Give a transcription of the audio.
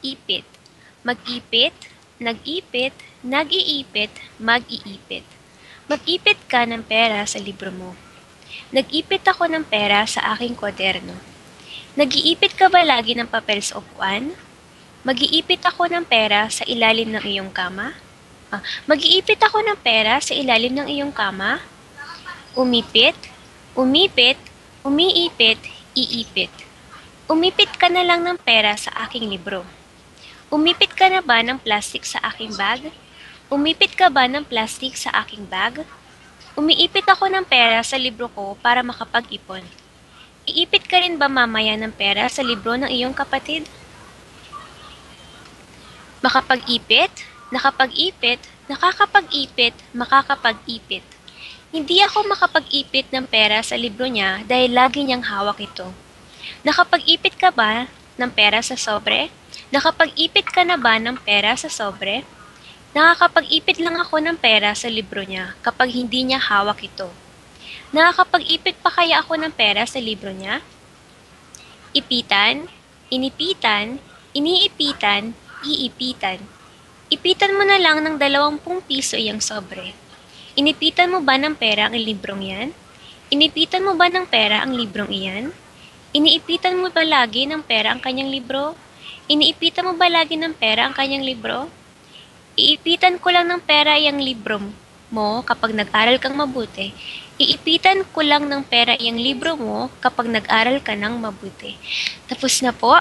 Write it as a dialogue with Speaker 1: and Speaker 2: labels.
Speaker 1: ipit. Mag-ipit, nag-ipit, nag-iipit, mag-iipit. Mag-ipit ka ng pera sa libro mo. Nag-ipit ako ng pera sa aking kwaderno. Nag-iipit ka ba lagi ng papel sa upuan? Mag-iipit ako ng pera sa ilalim ng iyong kama? Mag-iipit ako ng pera sa ilalim ng iyong kama? Umipit, umipit, umiipit, iipit. Umipit ka na lang ng pera sa aking libro. Umipit ka na ba ng plastik sa aking bag? Umipit ka ba ng plastik sa aking bag? Umiipit ako ng pera sa libro ko para makapag-ipon. Iipit ka rin ba mamaya ng pera sa libro ng iyong kapatid? Makapag-ipit, nakapag-ipit, nakakapag-ipit, makakapag-ipit. Hindi ako makapag-ipit ng pera sa libro niya dahil lagi niyang hawak ito. Nakapag-ipit ka ba ng pera sa sobre? Nakapag-ipit ka na ba ng pera sa sobre? Nakakapag-ipit lang ako ng pera sa libro niya kapag hindi niya hawak ito. Nakakapag-ipit pa kaya ako ng pera sa libro niya? Ipitan, inipitan, iniipitan, iipitan. Ipitan mo na lang ng 20 piso iyang sobre. Inipitan mo ba ng pera ang librong yan? Inipitan mo ba ng pera ang librong iyan? Iniipitan mo ba lagi ng pera ang kanyang libro? Iniipitan mo ba lagi ng pera ang kanyang libro? Iipitan ko lang ng pera iyang libro mo kapag nag-aral kang mabuti. Iipitan ko lang ng pera iyang libro mo kapag nag-aral ka ng mabuti. Tapos na po.